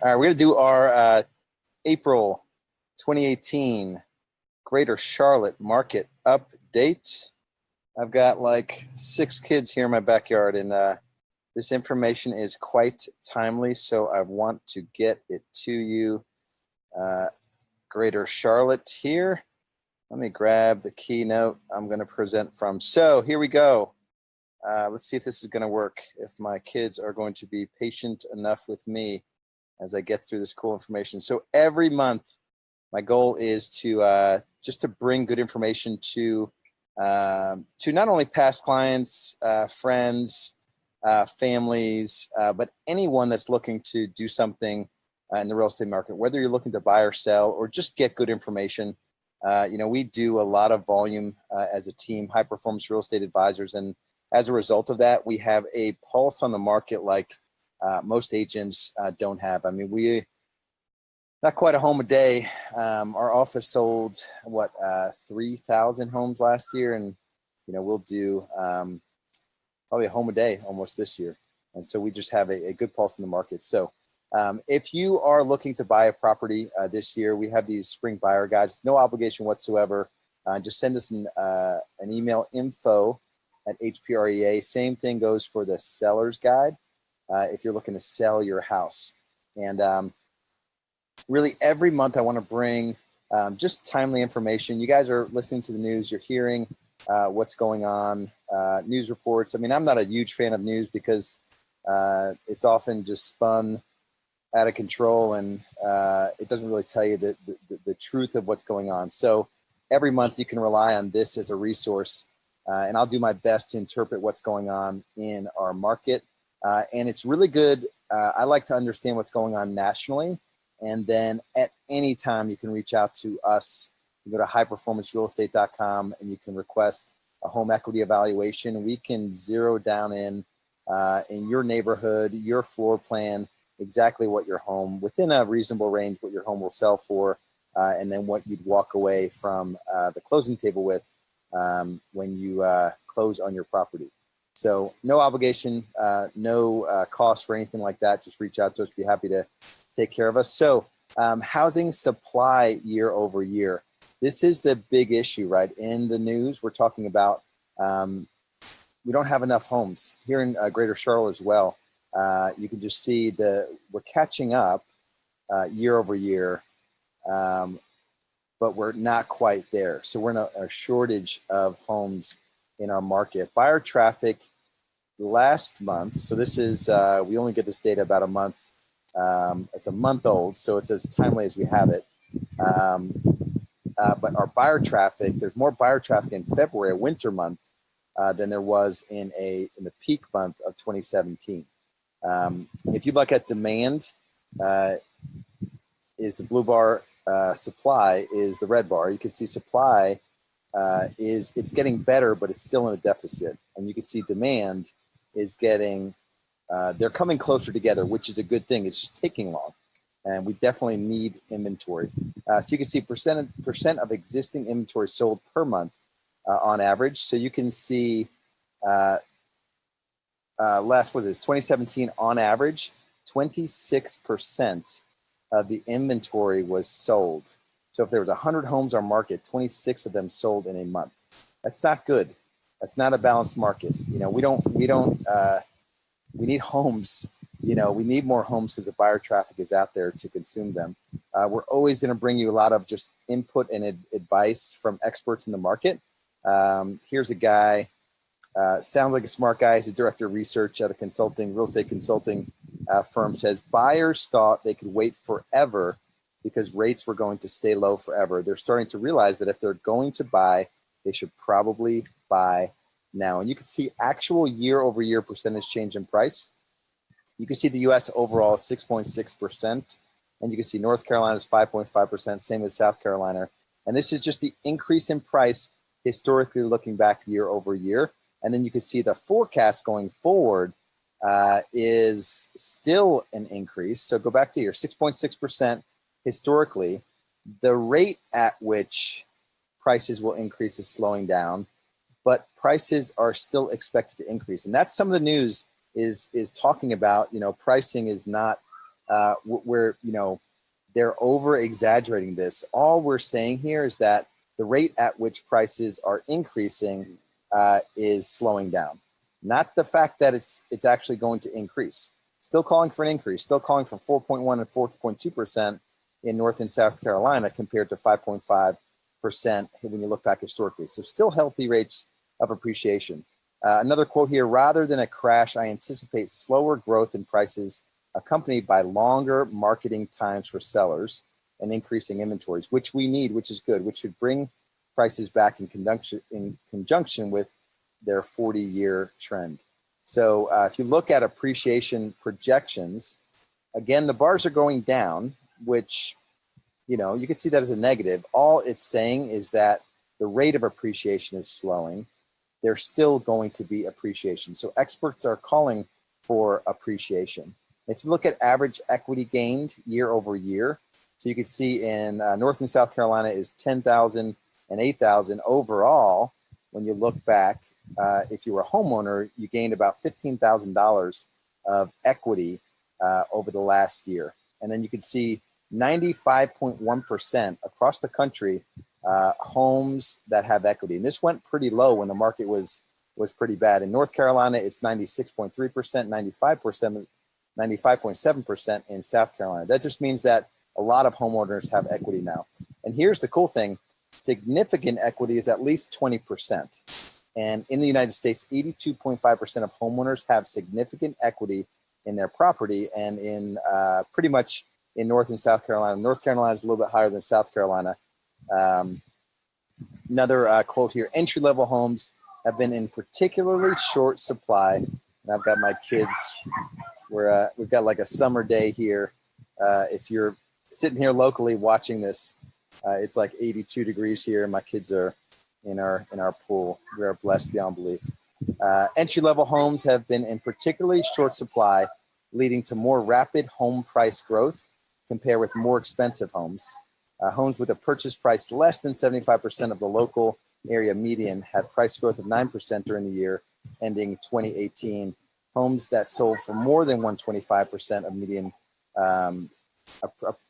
All right, we're going to do our April 2018 Greater Charlotte Market Update. I've got like 6 kids here in my backyard, and this information is quite timely, so I want to get it to you. Greater Charlotte here. Let me grab the keynote I'm going to present from. So here we go. Let's see if this is going to work, if my kids are going to be patient enough with me as I get through this cool information. So every month, my goal is to just to bring good information to not only past clients, friends, families, but anyone that's looking to do something in the real estate market, whether you're looking to buy or sell or just get good information. We do a lot of volume as a team, high performance real estate advisors. And as a result of that, we have a pulse on the market like most agents don't have. I mean, we not quite a home a day. Our office sold 3,000 homes last year, and we'll do probably a home a day almost this year. And so we just have a good pulse in the market. So if you are looking to buy a property this year, we have these spring buyer guides, no obligation whatsoever. Just send us an email, info@HPREA. Same thing goes for the seller's guide if you're looking to sell your house. And really every month I want to bring just timely information. You guys are listening to the news, you're hearing what's going on, news reports. I mean, I'm not a huge fan of news because it's often just spun out of control, and it doesn't really tell you the truth of what's going on. So every month you can rely on this as a resource, and I'll do my best to interpret what's going on in our market. And it's really good. I like to understand what's going on nationally. And then at any time you can reach out to us. You go to highperformancerealestate.com and you can request a home equity evaluation. We can zero down in your neighborhood, your floor plan, exactly what your home, within a reasonable range, what your home will sell for, and then what you'd walk away from the closing table with when you close on your property. So no obligation, no cost for anything like that. Just reach out to us. Be happy to take care of us. So housing supply year over year. This is the big issue, right? In the news, we're talking about we don't have enough homes here in Greater Charlotte as well. You can just see we're catching up year over year, but we're not quite there. So we're in a shortage of homes in our market. Buyer traffic last month, so this is, we only get this data about a month. It's a month old, so it's as timely as we have it. But our buyer traffic, there's more buyer traffic in February, a winter month, than there was in the peak month of 2017. If you look at demand, is the blue bar, supply is the red bar. You can see supply it's getting better, but it's still in a deficit. And you can see demand is getting, they're coming closer together, which is a good thing. It's just taking long. And we definitely need inventory. So you can see percent of existing inventory sold per month on average. So you can see last, 2017 on average, 26% of the inventory was sold. So if there was 100 homes on market, 26 of them sold in a month. That's not good. That's not a balanced market. We need homes. We need more homes because the buyer traffic is out there to consume them. We're always going to bring you a lot of just input and advice from experts in the market. Here's a guy, sounds like a smart guy. He's a director of research at a real estate consulting firm. Says buyers thought they could wait forever because rates were going to stay low forever. They're starting to realize that if they're going to buy, they should probably buy now. And you can see actual year over year percentage change in price. You can see the US overall is 6.6%, and you can see North Carolina is 5.5%, same as South Carolina. And this is just the increase in price historically looking back year over year. And then you can see the forecast going forward is still an increase. So go back to here, 6.6% historically. The rate at which prices will increase is slowing down, but prices are still expected to increase. And that's some of the news is talking about, pricing is not where, you know, they're over exaggerating this. All we're saying here is that the rate at which prices are increasing is slowing down, not the fact that it's actually going to increase. Still calling for an increase, still calling for 4.1 and 4.2% in North and South Carolina compared to 5.5% when you look back historically. So still healthy rates of appreciation. Another quote here, rather than a crash, I anticipate slower growth in prices accompanied by longer marketing times for sellers and increasing inventories, which we need, which is good, which should bring prices back in conjunction with their 40-year trend. So if you look at appreciation projections, again, the bars are going down, which, you know, you can see that as a negative. All it's saying is that the rate of appreciation is slowing. There's still going to be appreciation. So experts are calling for appreciation. If you look at average equity gained year over year, so you can see in North and South Carolina is 10,000 and 8,000 overall. When you look back, if you were a homeowner, you gained about $15,000 of equity over the last year. And then you can see 95.1% across the country homes that have equity. And this went pretty low when the market was pretty bad. In North Carolina, it's 96.3%, 95.7% in South Carolina. That just means that a lot of homeowners have equity now. And here's the cool thing. Significant equity is at least 20%. And in the United States, 82.5% of homeowners have significant equity in their property. And in pretty much in North and South Carolina, North Carolina is a little bit higher than South Carolina. Another quote here, entry-level homes have been in particularly short supply. And I've got my kids, we've got like a summer day here. If you're sitting here locally watching this, it's like 82 degrees here, and my kids are in our pool. We are blessed beyond belief. Entry-level homes have been in particularly short supply, leading to more rapid home price growth compared with more expensive homes. Homes with a purchase price less than 75% of the local area median had price growth of 9% during the year ending 2018. Homes that sold for more than 125% of median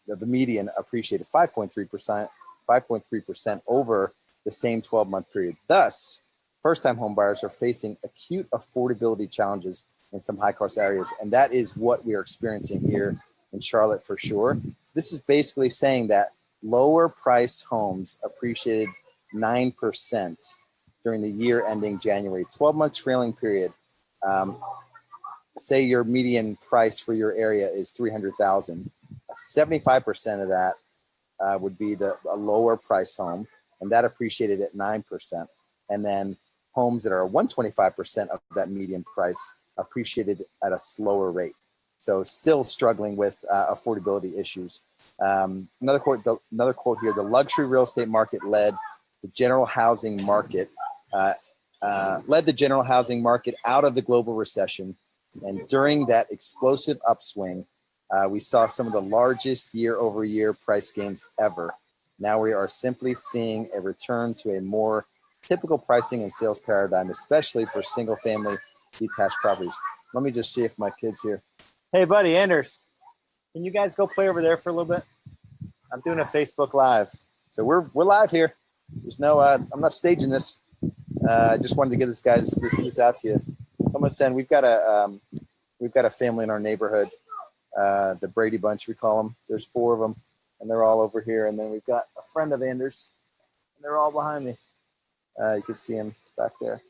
the median appreciated 5.3% over the same 12-month period. Thus, first-time home buyers are facing acute affordability challenges in some high-cost areas, and that is what we are experiencing here in Charlotte for sure. So this is basically saying that lower-priced homes appreciated 9% during the year ending January. 12-month trailing period. Say your median price for your area is $300,000. 75% of that would be a lower price home, and that appreciated at 9%. And then homes that are 125% of that median price appreciated at a slower rate. So still struggling with affordability issues. Another quote here: the luxury real estate market led the general housing market out of the global recession. And during that explosive upswing, we saw some of the largest year-over-year price gains ever. Now we are simply seeing a return to a more typical pricing and sales paradigm, especially for single-family detached properties. Let me just see if my kid's here. Hey, buddy, Anders, can you guys go play over there for a little bit? I'm doing a Facebook Live. So we're live here. There's no, I'm not staging this. I just wanted to get this out to you. So I'm gonna send. We've got a family in our neighborhood, the Brady Bunch we call them. There's 4 of them, and they're all over here. And then we've got a friend of Anders, and they're all behind me. You can see him back there.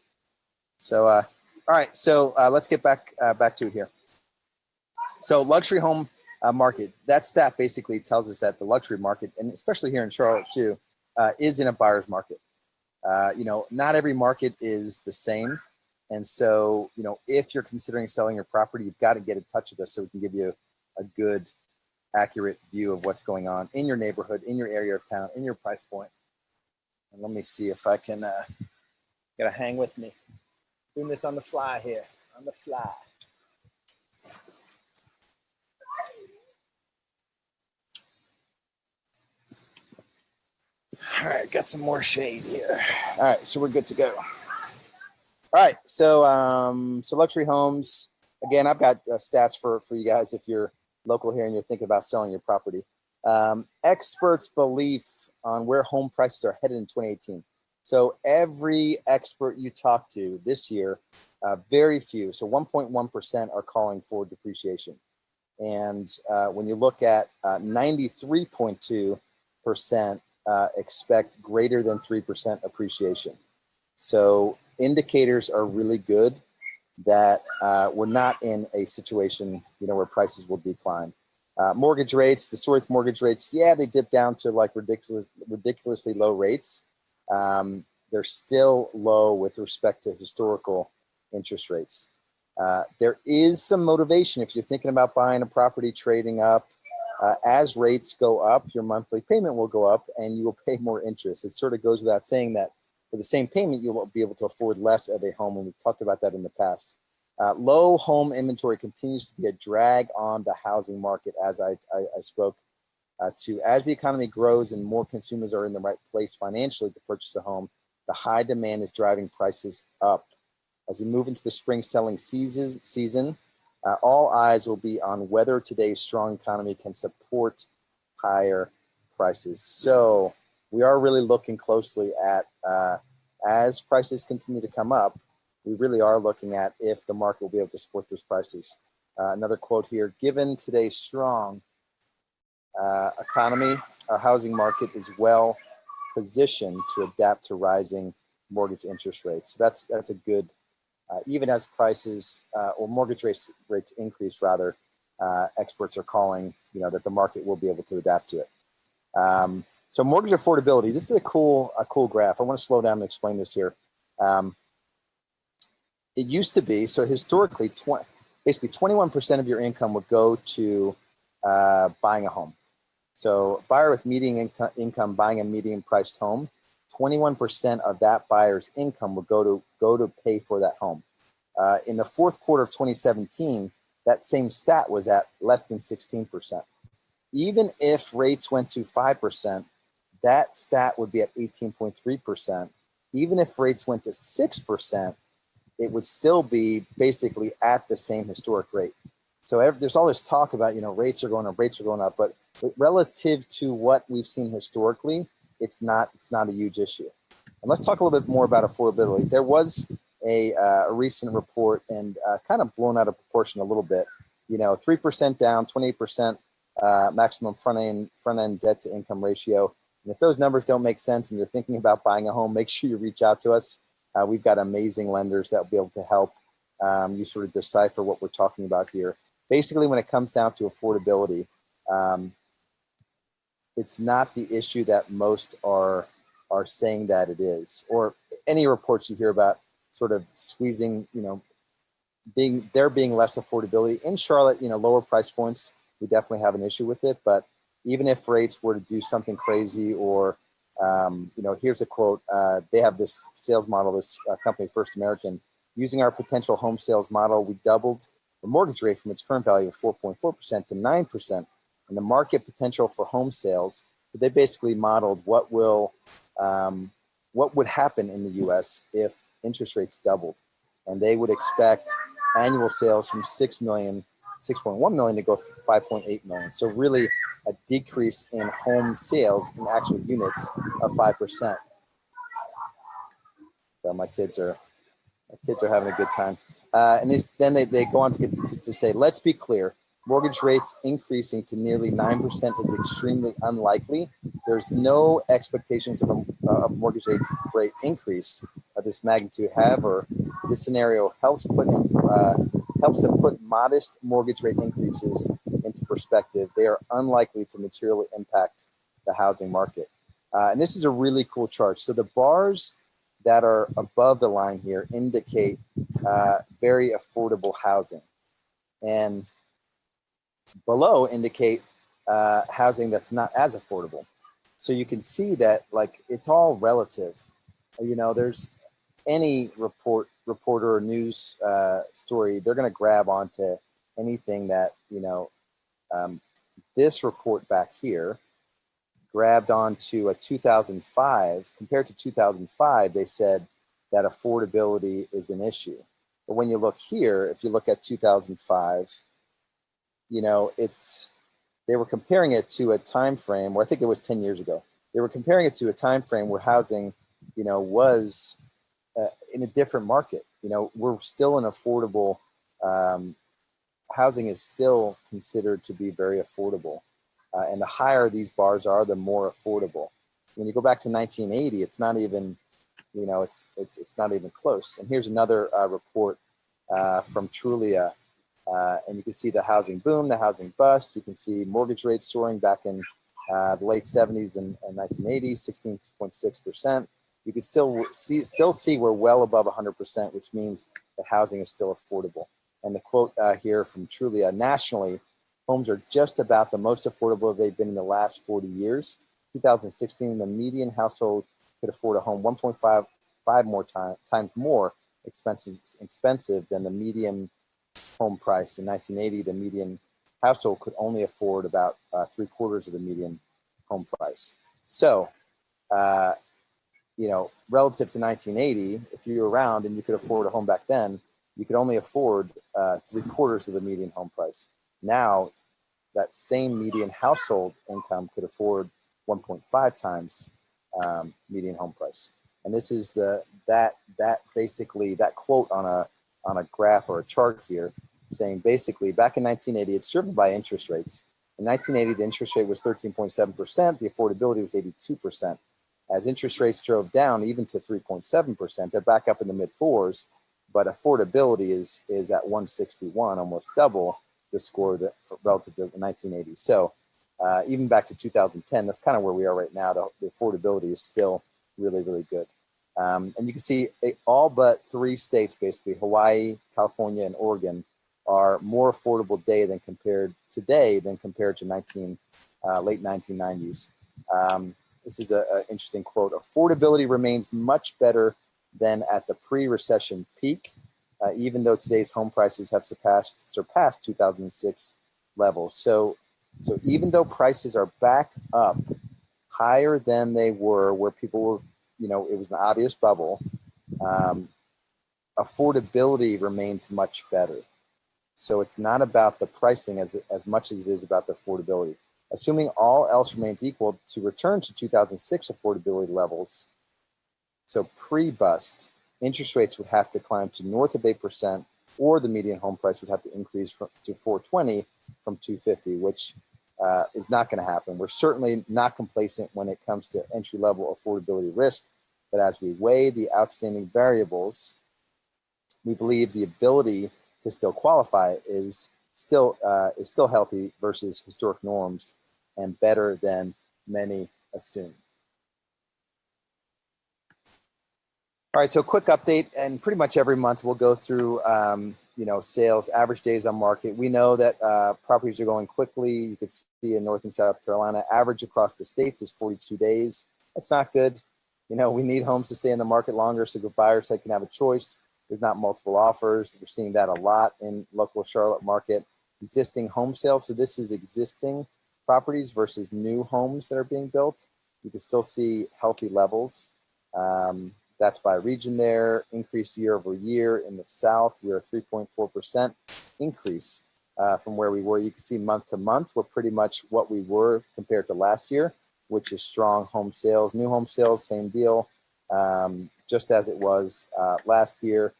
So all right. So let's get back to it here. So luxury home market. That stat basically tells us that the luxury market, and especially here in Charlotte too, is in a buyer's market. Not every market is the same. And so, if you're considering selling your property, you've got to get in touch with us so we can give you a good, accurate view of what's going on in your neighborhood, in your area of town, in your price point. And let me see if I can, gotta hang with me. Doing this on the fly here, on the fly. All right, got some more shade here. All right, so we're good to go. All right, so luxury homes. Again, I've got stats for you guys if you're local here and you're thinking about selling your property. Experts' belief on where home prices are headed in 2018. So every expert you talk to this year, very few, so 1.1% are calling for depreciation. And when you look at 93.2% expect greater than 3% appreciation. So indicators are really good that we're not in a situation, where prices will decline. Mortgage rates, the story with mortgage rates, yeah, they dipped down to like ridiculously low rates. They're still low with respect to historical interest rates. There is some motivation if you're thinking about buying a property, trading up. As rates go up, your monthly payment will go up and you will pay more interest. It sort of goes without saying that for the same payment, you won't be able to afford less of a home, and we've talked about that in the past. Low home inventory continues to be a drag on the housing market, as I spoke to. As the economy grows and more consumers are in the right place financially to purchase a home, the high demand is driving prices up. As we move into the spring selling season, all eyes will be on whether today's strong economy can support higher prices. So we are really looking closely at, as prices continue to come up, we really are looking at if the market will be able to support those prices. Another quote here, given today's strong economy, our housing market is well positioned to adapt to rising mortgage interest rates. So that's a good, even as prices or mortgage rates increase rather, experts are calling, that the market will be able to adapt to it. So mortgage affordability, this is a cool graph. I want to slow down and explain this here. It used to be, so historically, basically 21% of your income would go to buying a home. So a buyer with median income buying a median priced home, 21% of that buyer's income would go to pay for that home. In the fourth quarter of 2017, that same stat was at less than 16%. Even if rates went to 5%, that stat would be at 18.3%. Even if rates went to 6%, it would still be basically at the same historic rate. So there's all this talk about, rates are going up, but relative to what we've seen historically, it's not a huge issue. And let's talk a little bit more about affordability. There was a recent report and kind of blown out of proportion a little bit. 3% down, 28% maximum front end debt to income ratio. And if those numbers don't make sense and you're thinking about buying a home, make sure you reach out to us. We've got amazing lenders that will be able to help you sort of decipher what we're talking about here. Basically, when it comes down to affordability, it's not the issue that most are saying that it is, or any reports you hear about sort of squeezing, being less affordability. In Charlotte, lower price points, we definitely have an issue with it. But even if rates were to do something crazy or, here's a quote, they have this sales model, this company, First American, using our potential home sales model, we doubled the mortgage rate from its current value of 4.4% to 9%, and the market potential for home sales. So they basically modeled what would happen in the U.S. if interest rates doubled, and they would expect annual sales from 6.1 million to go 5.8 million. So really a decrease in home sales in actual units of 5%. So my kids are having a good time. And then they go on to say, let's be clear, mortgage rates increasing to nearly 9% is extremely unlikely. There's no expectations of a mortgage rate increase of this magnitude. However, this scenario helps to put modest mortgage rate increases into perspective. They are unlikely to materially impact the housing market. And this is a really cool chart. So the bars that are above the line here indicate very affordable housing, and below indicate housing that's not as affordable. So you can see that it's all relative. There's any reporter or news story, they're going to grab onto anything that, this report back here grabbed onto a 2005. Compared to 2005, they said that affordability is an issue. But when you look here, if you look at 2005, they were comparing it to a time frame where I think it was 10 years ago. They were comparing it to a time frame where housing, was in a different market. We're still an affordable, housing is still considered to be very affordable. And the higher these bars are, the more affordable. When you go back to 1980, it's not even, it's not even close. And here's another report from Trulia. And you can see the housing boom, the housing bust. You can see mortgage rates soaring back in the late 70s and 1980, 16.6%. You can still see we're well above 100%, which means that housing is still affordable. And the quote here from Trulia: nationally, homes are just about the most affordable they've been in the last 40 years. 2016, the median household could afford a home 1.5 more times more expensive than the median home price. In 1980, the median household could only afford about 3/4 of the median home price. So, relative to 1980, if you were around and you could afford a home back then, you could only afford 3/4 of the median home price. Now, that same median household income could afford 1.5 times median home price. And this is basically that quote on a graph or a chart here, saying basically back in 1980, it's driven by interest rates. In 1980, the interest rate was 13.7%. The affordability was 82%. As interest rates drove down even to 3.7%, they're back up in the mid fours, but affordability is at 161, almost double the score relative to 1980. So even back to 2010, that's kind of where we are right now. The affordability is still really, really good. And you can see all but 3 states, basically Hawaii, California, and Oregon, are more affordable today than compared to late 1990s. This is an interesting quote. Affordability remains much better than at the pre-recession peak, even though today's home prices have surpassed 2006 levels. So even though prices are back up higher than they were where people were, it was an obvious bubble, affordability remains much better. So it's not about the pricing as much as it is about the affordability. Assuming all else remains equal, to return to 2006 affordability levels, so pre-bust, interest rates would have to climb to north of 8%, or the median home price would have to increase to 420 from 250, which is not going to happen. We're certainly not complacent when it comes to entry-level affordability risk, but as we weigh the outstanding variables, we believe the ability to still qualify is still healthy versus historic norms and better than many assume. All right, so quick update, and pretty much every month we'll go through sales, average days on market. We know that properties are going quickly. You can see in North and South Carolina, average across the states is 42 days. That's not good. We need homes to stay in the market longer so the buyer side can have a choice. There's not multiple offers. We're seeing that a lot in local Charlotte market. Existing home sales, so this is existing properties versus new homes that are being built. You can still see healthy levels. That's by region there. Increase year over year. In the South, we're a 3.4% increase from where we were. You can see month to month, we're pretty much what we were compared to last year, which is strong home sales. New home sales, same deal, just as it was last year.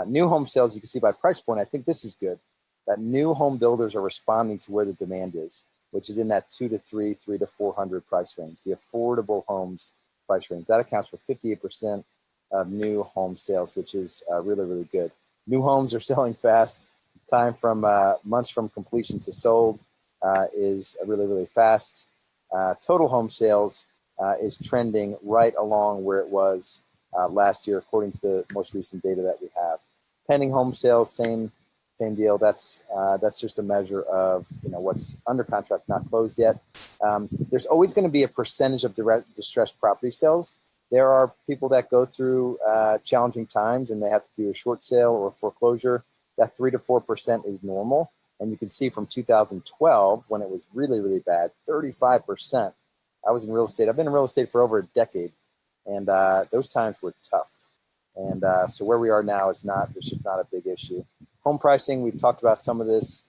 New home sales, you can see by price point, I think this is good, that new home builders are responding to where the demand is, which is in that 2 to 3, 3 to 400 price range, the affordable homes price range. That accounts for 58% of new home sales, which is really, really good. New homes are selling fast. Time from months from completion to sold is really, really fast. Total home sales is trending right along where it was last year, according to the most recent data that we have. Pending home sales, same deal. That's just a measure of what's under contract, not closed yet. There's always going to be a percentage of distressed property sales. There are people that go through challenging times and they have to do a short sale or foreclosure. That 3 to 4% is normal. And you can see from 2012, when it was really, really bad, 35%. I was in real estate. I've been in real estate for over a decade, and those times were tough. And so where we are now it's just not a big issue. Home pricing, we've talked about some of this.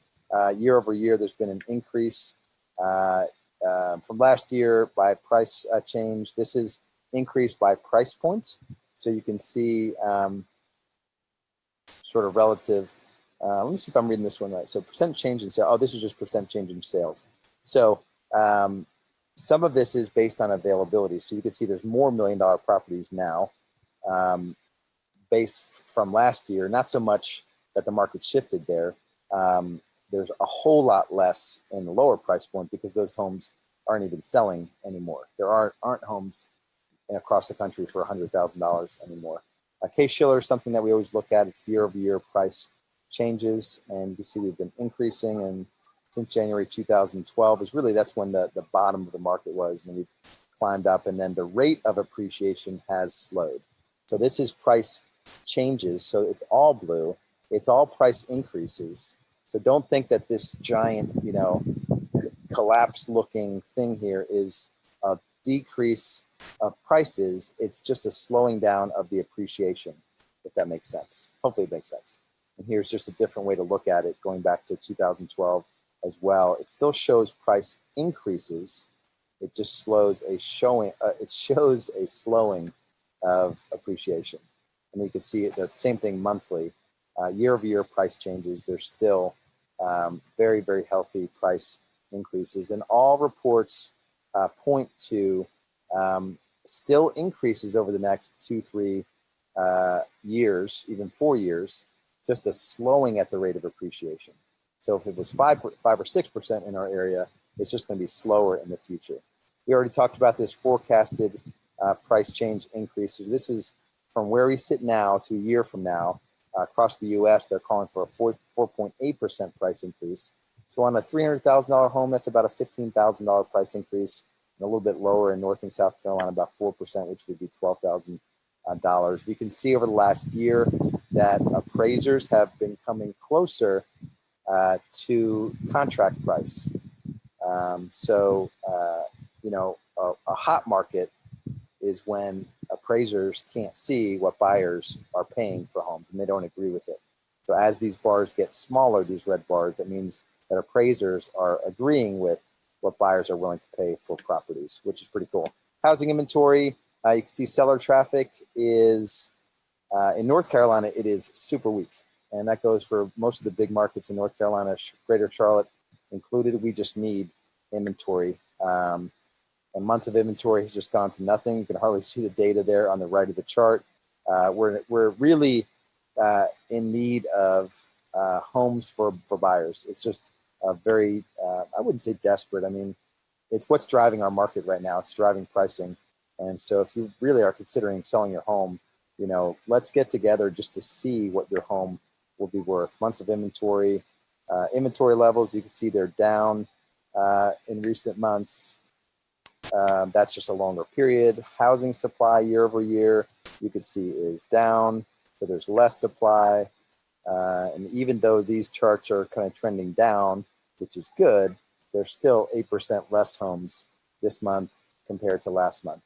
Year over year, there's been an increase from last year by price change. This is increased by price points. So you can see sort of relative. Let me see if I'm reading this one right. So percent change in sales. Oh, this is just percent change in sales. So some of this is based on availability. So you can see there's more $1 million properties now based from last year. Not so much that the market shifted there. There's a whole lot less in the lower price point because those homes aren't even selling anymore. There aren't homes across the country for $100,000 anymore. Case-Shiller is something that we always look at. It's year-over-year price changes, and you can see we've been increasing, and since January 2012 is really, that's when the bottom of the market was, and we've climbed up, and then the rate of appreciation has slowed. So this is price changes, so it's all blue. It's all price increases. So don't think that this giant, collapse-looking thing here is a decrease of prices. It's just a slowing down of the appreciation, if that makes sense. Hopefully it makes sense. And here's just a different way to look at it, going back to 2012 as well. It still shows price increases. It just shows a slowing of appreciation. And you can see it, the same thing monthly. Year-over-year price changes, there's still very, very healthy price increases. And all reports point to still increases over the next 2-3 years, even 4 years, just a slowing at the rate of appreciation. So if it was 5 or 6% in our area, it's just going to be slower in the future. We already talked about this forecasted price change increases. This is from where we sit now to a year from now. Across the U.S., they're calling for a 4.8% price increase. So on a $300,000 home, that's about a $15,000 price increase, and a little bit lower in North and South Carolina, about 4%, which would be $12,000. We can see over the last year that appraisers have been coming closer to contract price. A hot market is when appraisers can't see what buyers are paying for homes and they don't agree with it. So as these bars get smaller, these red bars, that means that appraisers are agreeing with what buyers are willing to pay for properties, which is pretty cool. Housing inventory, you can see seller traffic is, in North Carolina, it is super weak. And that goes for most of the big markets in North Carolina, Greater Charlotte included. We just need inventory. And months of inventory has just gone to nothing. You can hardly see the data there on the right of the chart. We're really in need of homes for buyers. It's just a very, I wouldn't say desperate. I mean, it's what's driving our market right now. It's driving pricing. And so if you really are considering selling your home, let's get together just to see what your home will be worth. Months of inventory, inventory levels, you can see they're down in recent months. That's just a longer period. Housing supply year over year, you can see is down. So there's less supply. And even though these charts are kind of trending down, which is good, there's still 8% less homes this month compared to last month.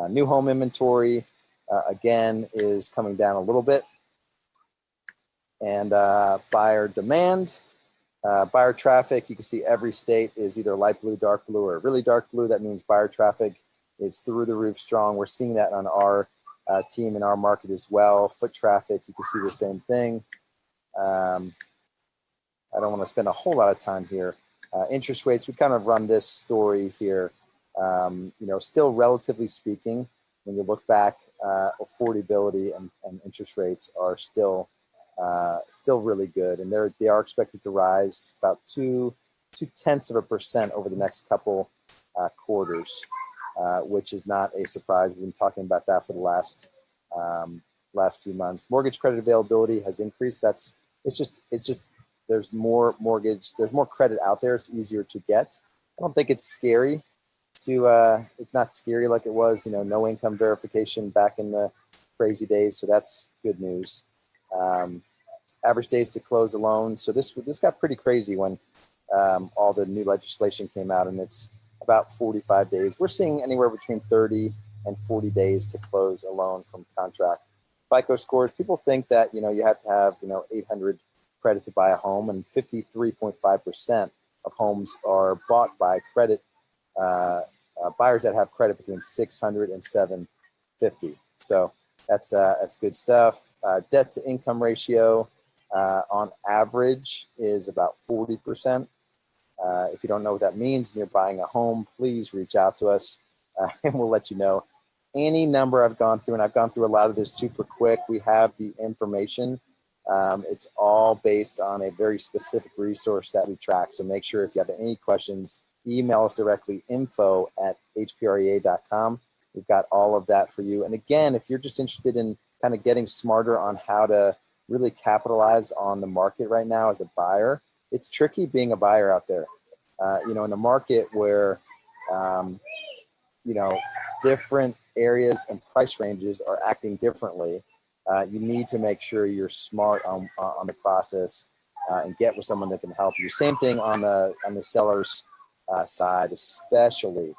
New home inventory, again, is coming down a little bit. And buyer demand, buyer traffic, you can see every state is either light blue, dark blue, or really dark blue. That means buyer traffic is through the roof strong. We're seeing that on our team in our market as well. Foot traffic, you can see the same thing. I don't want to spend a whole lot of time here. Interest rates, we kind of run this story here. Still relatively speaking, when you look back, affordability and interest rates are still really good, and they are expected to rise about 0.2% over the next couple quarters, which is not a surprise. We've been talking about that for the last few months. Mortgage credit availability has increased. It's just there's more credit out there. It's easier to get. I don't think it's scary it's not scary like it was, no income verification back in the crazy days. So that's good news. Average days to close a loan. So this got pretty crazy when all the new legislation came out, and it's about 45 days. We're seeing anywhere between 30 and 40 days to close a loan from contract. FICO scores, people think that, you have to have, 800 credit to buy a home, and 53.5% of homes are bought by credit buyers that have credit between 600 and 750. So that's good stuff. Debt to income ratio on average is about 40%. If you don't know what that means and you're buying a home, please reach out to us and we'll let you know. Any number I've gone through, and I've gone through a lot of this super quick, we have the information. It's all based on a very specific resource that we track. So make sure if you have any questions, email us directly, info@hprea.com. We've got all of that for you. And again, if you're just interested in kind of getting smarter on how to really capitalize on the market right now as a buyer, it's tricky being a buyer out there. In a market where, different areas and price ranges are acting differently, you need to make sure you're smart on the process and get with someone that can help you. Same thing on the seller's side, especially,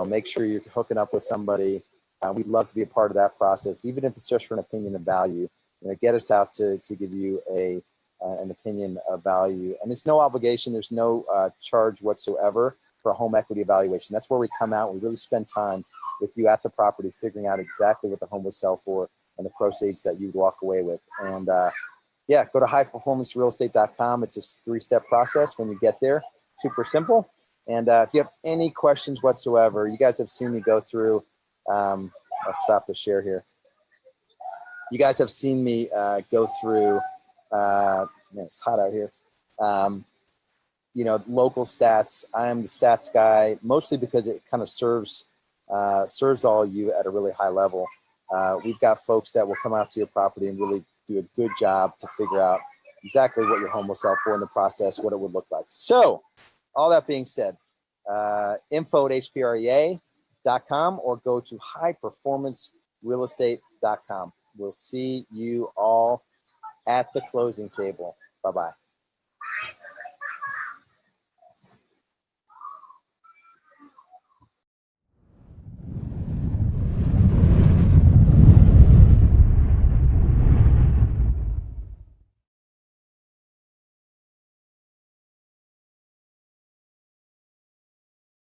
make sure you're hooking up with somebody. We'd love to be a part of that process, even if it's just for an opinion of value. Get us out to give you an opinion of value. And it's no obligation. There's no charge whatsoever for a home equity evaluation. That's where we come out. We really spend time with you at the property, figuring out exactly what the home will sell for and the proceeds that you'd walk away with. And go to highperformancerealestate.com. It's a 3-step process when you get there. Super simple. And if you have any questions whatsoever, you guys have seen me go through, I'll stop the share here. You guys have seen me go through, it's hot out here, local stats. I am the stats guy, mostly because it kind of serves all of you at a really high level. We've got folks that will come out to your property and really do a good job to figure out exactly what your home will sell for in the process, what it would look like. So all that being said, info@hprea.com or go to highperformancerealestate.com. We'll see you all at the closing table. Bye-bye.